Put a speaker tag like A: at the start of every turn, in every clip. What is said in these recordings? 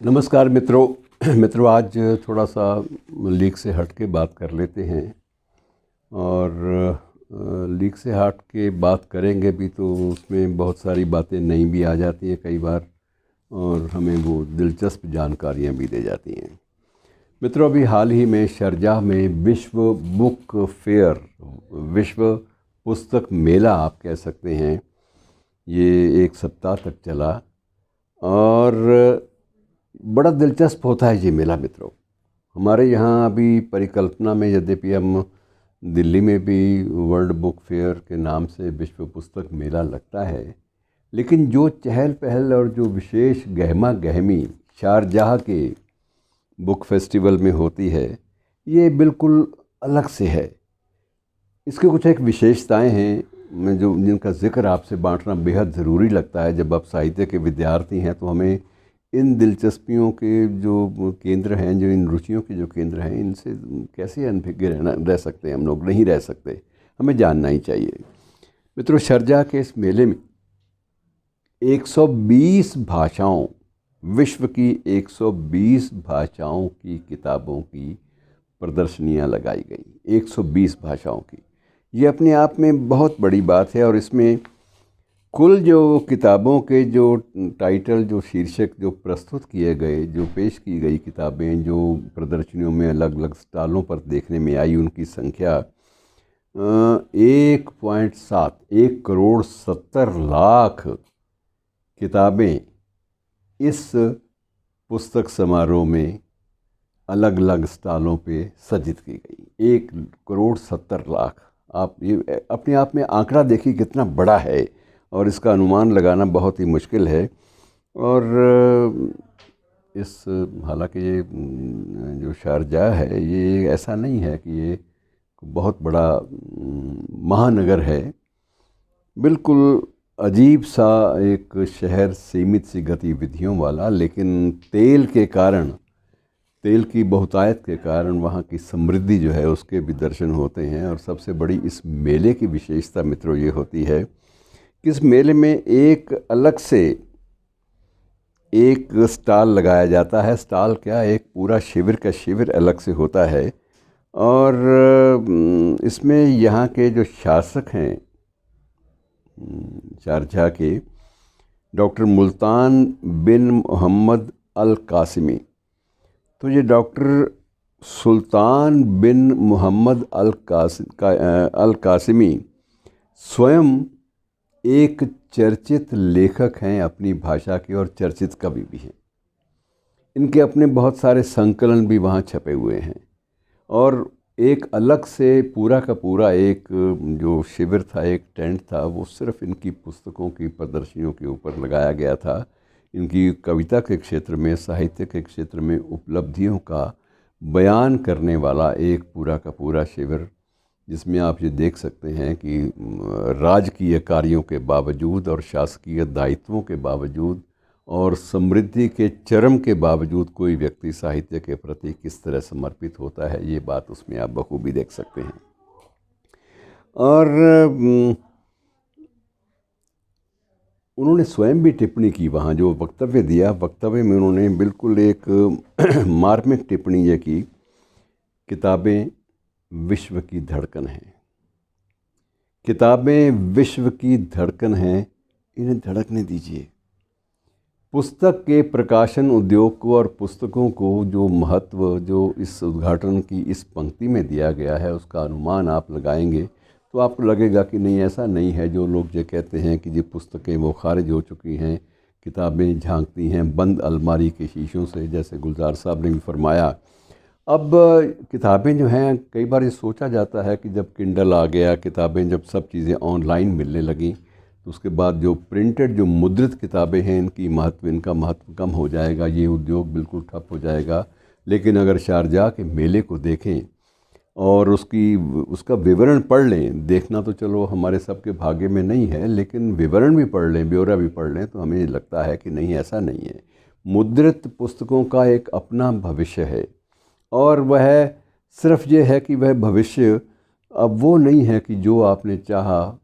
A: नमस्कार मित्रों। आज थोड़ा सा लीक से हट के बात कर लेते हैं। और लीक से हट के बात करेंगे भी तो उसमें बहुत सारी बातें नई भी आ जाती हैं कई बार, और हमें वो दिलचस्प जानकारियां भी दे जाती हैं। मित्रों, अभी हाल ही में शारजाह में विश्व बुक फेयर, विश्व पुस्तक मेला आप कह सकते हैं, ये 1 सप्ताह तक चला। और बड़ा दिलचस्प होता है ये मेला मित्रों। हमारे यहाँ अभी परिकल्पना में, यद्यपि हम दिल्ली में भी वर्ल्ड बुक फेयर के नाम से विश्व पुस्तक मेला लगता है, लेकिन जो चहल पहल और जो विशेष गहमा गहमी शारजाह के बुक फेस्टिवल में होती है, ये बिल्कुल अलग से है। इसके कुछ एक विशेषताएं हैं मैं जो जिनका ज़िक्र आपसे बांटना बेहद ज़रूरी लगता है। जब आप साहित्य के विद्यार्थी हैं तो हमें इन दिलचस्पियों के जो केंद्र हैं, जो इन रुचियों के जो केंद्र हैं, इनसे कैसे अनभिज्ञ रह सकते हैं हम लोग, नहीं रह सकते, हमें जानना ही चाहिए। मित्रों, शारजाह के इस मेले में 120 भाषाओं, विश्व की 120 भाषाओं की किताबों की प्रदर्शनियां लगाई गई। 120 भाषाओं की, ये अपने आप में बहुत बड़ी बात है। और इसमें कुल जो किताबों के जो टाइटल, जो शीर्षक जो प्रस्तुत किए गए, जो पेश की गई किताबें जो प्रदर्शनियों में अलग अलग स्टॉलों पर देखने में आई, उनकी संख्या 1.7 किताबें इस पुस्तक समारोह में अलग अलग स्टॉलों पे सज्जित की गई। 1.70 करोड़। आप ये अपने आप में आंकड़ा देखिए कितना बड़ा है, और इसका अनुमान लगाना बहुत ही मुश्किल है। और हालांकि ये जो शारजाह है, ये ऐसा नहीं है कि ये बहुत बड़ा महानगर है। बिल्कुल अजीब सा एक शहर, सीमित सी गतिविधियों वाला, लेकिन तेल की बहुतायत के कारण वहाँ की समृद्धि जो है उसके भी दर्शन होते हैं। और सबसे बड़ी इस मेले की विशेषता मित्रों ये होती है कि इस मेले में एक अलग से एक स्टॉल लगाया जाता है। स्टॉल क्या, एक पूरा शिविर का शिविर अलग से होता है। और इसमें यहाँ के जो शासक हैं शारजाह के, डॉक्टर मुल्तान बिन मोहम्मद अल कासिमी, तो ये डॉक्टर सुल्तान बिन मोहम्मद अल कासिमी स्वयं एक चर्चित लेखक हैं अपनी भाषा के, और चर्चित कवि भी हैं। इनके अपने बहुत सारे संकलन भी वहाँ छपे हुए हैं। और एक अलग से पूरा का पूरा एक जो शिविर था, एक टेंट था, वो सिर्फ इनकी पुस्तकों की प्रदर्शनियों के ऊपर लगाया गया था। इनकी कविता के क्षेत्र में, साहित्य के क्षेत्र में उपलब्धियों का बयान करने वाला एक पूरा का पूरा शिविर, जिसमें आप ये देख सकते हैं कि राजकीय कार्यों के बावजूद और शासकीय दायित्वों के बावजूद और समृद्धि के चरम के बावजूद कोई व्यक्ति साहित्य के प्रति किस तरह समर्पित होता है, ये बात उसमें आप बखूबी देख सकते हैं। और उन्होंने स्वयं भी टिप्पणी की, वहाँ जो वक्तव्य दिया, वक्तव्य में उन्होंने बिल्कुल एक मार्मिक टिप्पणी ये की, किताबें विश्व की धड़कन हैं। किताबें विश्व की धड़कन हैं, इन्हें धड़कने दीजिए। पुस्तक के प्रकाशन उद्योग को और पुस्तकों को जो महत्व जो इस उद्घाटन की इस पंक्ति में दिया गया है, उसका अनुमान आप लगाएंगे तो आपको लगेगा कि नहीं, ऐसा नहीं है। जो लोग ये कहते हैं कि ये पुस्तकें वो खारिज हो चुकी हैं, किताबें झांकती हैं बंद अलमारी के शीशों से, जैसे गुलजार साहब ने भी फरमाया। अब किताबें जो हैं, कई बार ये सोचा जाता है कि जब किंडल आ गया, किताबें जब सब चीज़ें ऑनलाइन मिलने लगीं, तो उसके बाद जो प्रिंटेड, जो मुद्रित किताबें हैं, इनका महत्व कम हो जाएगा, ये उद्योग बिल्कुल ठप हो जाएगा। लेकिन अगर शारजाह के मेले को देखें और उसका विवरण पढ़ लें, देखना तो चलो हमारे सबके भाग्य में नहीं है, लेकिन विवरण भी पढ़ लें, ब्यौरा भी पढ़ लें, तो हमें लगता है कि नहीं, ऐसा नहीं है। मुद्रित पुस्तकों का एक अपना भविष्य है, और वह सिर्फ ये है कि वह भविष्य अब वो नहीं है कि जो आपने चाहा,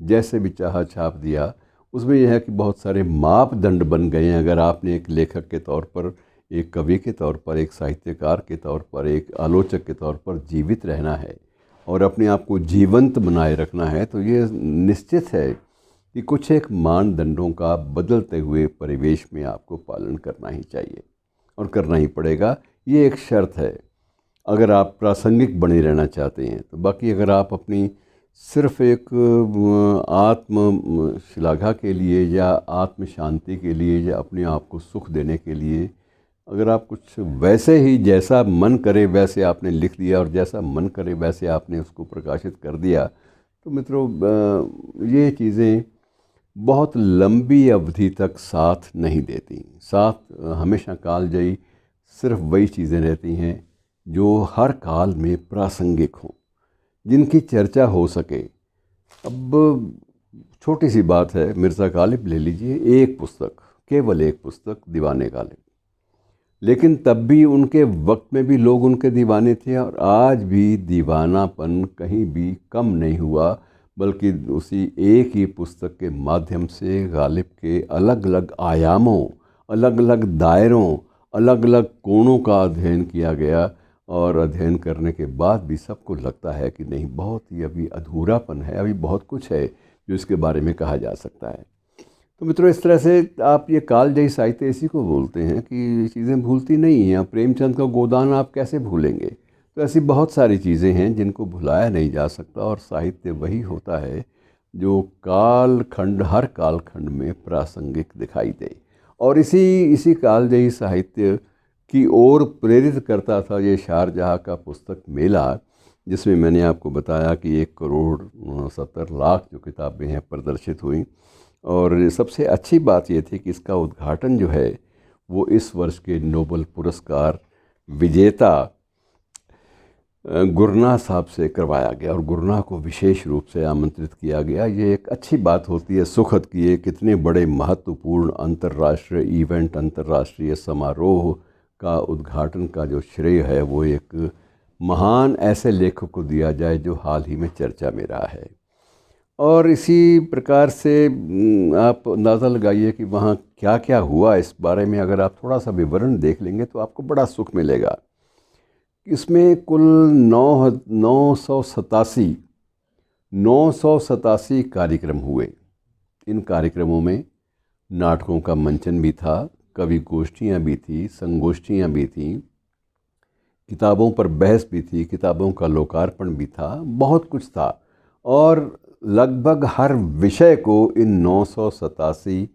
A: जैसे भी चाहा छाप दिया। उसमें यह है कि बहुत सारे मापदंड बन गए हैं। अगर आपने एक लेखक के तौर पर एक कवि के तौर पर, एक साहित्यकार के तौर पर, एक आलोचक के तौर पर जीवित रहना है और अपने आप को जीवंत बनाए रखना है, तो ये निश्चित है कि कुछ एक मानदंडों का बदलते हुए परिवेश में आपको पालन करना ही चाहिए और करना ही पड़ेगा। ये एक शर्त है अगर आप प्रासंगिक बने रहना चाहते हैं तो। बाकी अगर आप अपनी सिर्फ़ एक आत्म श्लाघा के लिए या आत्म शांति के लिए या अपने आप को सुख देने के लिए अगर आप कुछ वैसे ही जैसा मन करे वैसे आपने लिख दिया और जैसा मन करे वैसे आपने उसको प्रकाशित कर दिया, तो मित्रों ये चीज़ें बहुत लंबी अवधि तक साथ नहीं देती। साथ हमेशा कालजयी सिर्फ वही चीज़ें रहती हैं जो हर काल में प्रासंगिक हों, जिनकी चर्चा हो सके। अब छोटी सी बात है, मिर्ज़ा गालिब ले लीजिए, एक पुस्तक, केवल एक पुस्तक, दीवाने गालिब, लेकिन तब भी उनके वक्त में भी लोग उनके दीवाने थे और आज भी दीवानापन कहीं भी कम नहीं हुआ, बल्कि उसी एक ही पुस्तक के माध्यम से गालिब के अलग अलग आयामों, अलग अलग दायरों, अलग अलग कोणों का अध्ययन किया गया और अध्ययन करने के बाद भी सबको लगता है कि नहीं, बहुत ही अभी अधूरापन है, अभी बहुत कुछ है जो इसके बारे में कहा जा सकता है। तो मित्रों, इस तरह से आप ये कालजयी साहित्य इसी को बोलते हैं कि चीज़ें भूलती नहीं हैं। प्रेमचंद का गोदान आप कैसे भूलेंगे? तो ऐसी बहुत सारी चीज़ें हैं जिनको भुलाया नहीं जा सकता और साहित्य वही होता है जो कालखंड, हर कालखंड में प्रासंगिक दिखाई दे। और इसी कालजयी साहित्य की ओर प्रेरित करता था ये शारजहाँ का पुस्तक मेला, जिसमें मैंने आपको बताया कि 1,70,00,000 जो किताबें हैं प्रदर्शित हुई। और सबसे अच्छी बात ये थी कि इसका उद्घाटन जो है वो इस वर्ष के नोबेल पुरस्कार विजेता गुरनाह साहब से करवाया गया और गुरनाह को विशेष रूप से आमंत्रित किया गया। ये एक अच्छी बात होती है, सुखद, कि ये कितने बड़े महत्वपूर्ण अंतर्राष्ट्रीय इवेंट, अंतर्राष्ट्रीय समारोह का उद्घाटन का जो श्रेय है वो एक महान ऐसे लेखक को दिया जाए जो हाल ही में चर्चा में रहा है। और इसी प्रकार से आप अंदाज़ा लगाइए कि वहाँ क्या क्या हुआ। इस बारे में अगर आप थोड़ा सा विवरण देख लेंगे तो आपको बड़ा सुख मिलेगा। इसमें कुल 987 कार्यक्रम हुए। इन कार्यक्रमों में नाटकों का मंचन भी था, कवि गोष्ठियाँ भी थी, संगोष्ठियाँ भी थीं, किताबों पर बहस भी थी, किताबों का लोकार्पण भी था, बहुत कुछ था। और लगभग हर विषय को इन 987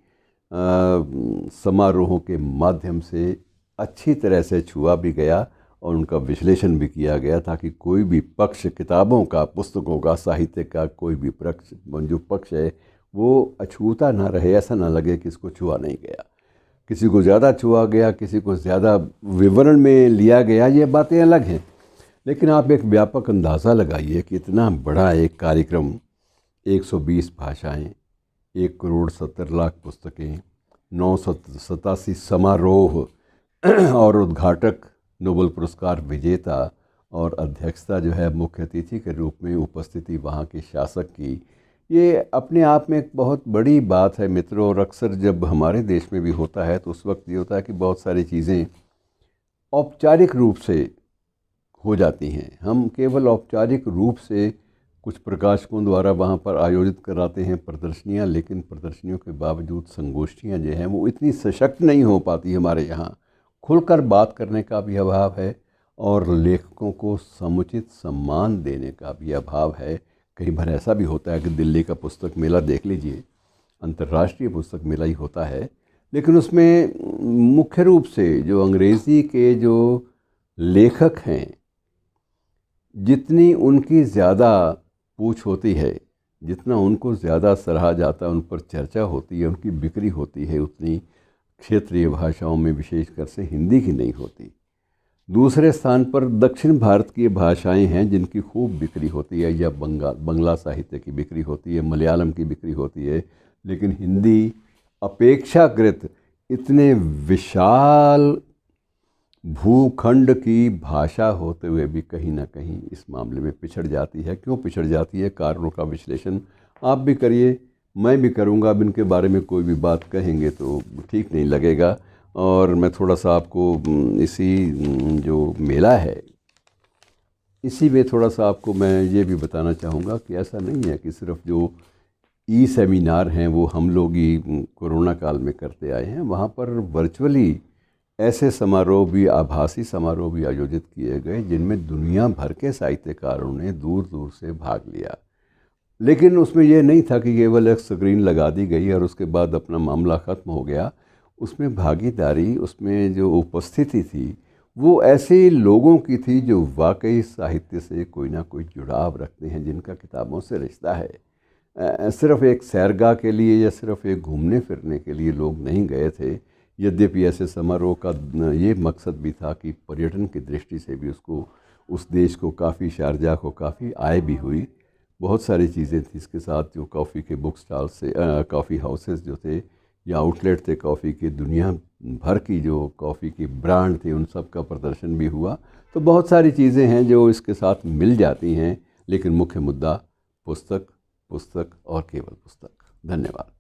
A: समारोहों के माध्यम से अच्छी तरह से छुआ भी गया और उनका विश्लेषण भी किया गया, ताकि कोई भी पक्ष, किताबों का, पुस्तकों का, साहित्य का कोई भी जो पक्ष है वो अछूता ना रहे, ऐसा ना लगे कि इसको छुआ नहीं गया। किसी को ज़्यादा छुआ गया, किसी को ज़्यादा विवरण में लिया गया, ये बातें अलग हैं। लेकिन आप एक व्यापक अंदाज़ा लगाइए कि इतना बड़ा एक कार्यक्रम, 120 भाषाएं, 1,70,00,000 पुस्तकें, 987 समारोह और उद्घाटक नोबेल पुरस्कार विजेता और अध्यक्षता जो है मुख्य अतिथि के रूप में उपस्थिति वहाँ के शासक की, ये अपने आप में एक बहुत बड़ी बात है मित्रों। और अक्सर जब हमारे देश में भी होता है तो उस वक्त ये होता है कि बहुत सारी चीज़ें औपचारिक रूप से हो जाती हैं। हम केवल औपचारिक रूप से कुछ प्रकाशकों द्वारा वहाँ पर आयोजित कराते हैं प्रदर्शनियाँ, लेकिन प्रदर्शनियों के बावजूद संगोष्ठियाँ जो हैं वो इतनी सशक्त नहीं हो पाती हमारे यहाँ। खुलकर बात करने का भी अभाव है और लेखकों को समुचित सम्मान देने का भी अभाव है। कई बार ऐसा भी होता है कि दिल्ली का पुस्तक मेला देख लीजिए, अंतर्राष्ट्रीय पुस्तक मेला ही होता है, लेकिन उसमें मुख्य रूप से जो अंग्रेज़ी के जो लेखक हैं, जितनी उनकी ज़्यादा पूछ होती है, जितना उनको ज़्यादा सराहा जाता है, उन पर चर्चा होती है, उनकी बिक्री होती है, उतनी क्षेत्रीय भाषाओं में विशेषकर से हिंदी की नहीं होती। दूसरे स्थान पर दक्षिण भारत की भाषाएं हैं जिनकी खूब बिक्री होती है, या बंगला साहित्य की बिक्री होती है, मलयालम की बिक्री होती है, लेकिन हिंदी अपेक्षाकृत इतने विशाल भूखंड की भाषा होते हुए भी कहीं ना कहीं इस मामले में पिछड़ जाती है। क्यों पिछड़ जाती है? कारणों का विश्लेषण आप भी करिए, मैं भी करूँगा। अब इनके बारे में कोई भी बात कहेंगे तो ठीक नहीं लगेगा। और मैं थोड़ा सा आपको इसी जो मेला है इसी में थोड़ा सा आपको मैं ये भी बताना चाहूँगा कि ऐसा नहीं है कि सिर्फ जो ई सेमिनार हैं वो हम लोग ही कोरोना काल में करते आए हैं। वहाँ पर वर्चुअली ऐसे समारोह भी, आभासी समारोह भी आयोजित किए गए जिनमें दुनिया भर के साहित्यकारों ने दूर दूर से भाग लिया। लेकिन उसमें यह नहीं था कि केवल एक स्क्रीन लगा दी गई और उसके बाद अपना मामला ख़त्म हो गया। उसमें भागीदारी, उसमें जो उपस्थिति थी वो ऐसे लोगों की थी जो वाकई साहित्य से कोई ना कोई जुड़ाव रखते हैं, जिनका किताबों से रिश्ता है। सिर्फ़ एक सैरगाह के लिए या सिर्फ़ एक घूमने फिरने के लिए लोग नहीं गए थे। यद्यपि ऐसे समारोह का ये मकसद भी था कि पर्यटन की दृष्टि से भी उसको, उस देश को काफ़ी, शारजाह को काफ़ी आय भी हुई। बहुत सारी चीज़ें थी इसके साथ, जो कॉफ़ी के बुक स्टॉल से कॉफ़ी हाउसेस जो थे या आउटलेट थे कॉफ़ी के, दुनिया भर की जो कॉफ़ी की ब्रांड थी उन सब का प्रदर्शन भी हुआ। तो बहुत सारी चीज़ें हैं जो इसके साथ मिल जाती हैं, लेकिन मुख्य मुद्दा पुस्तक, पुस्तक और केवल पुस्तक। धन्यवाद।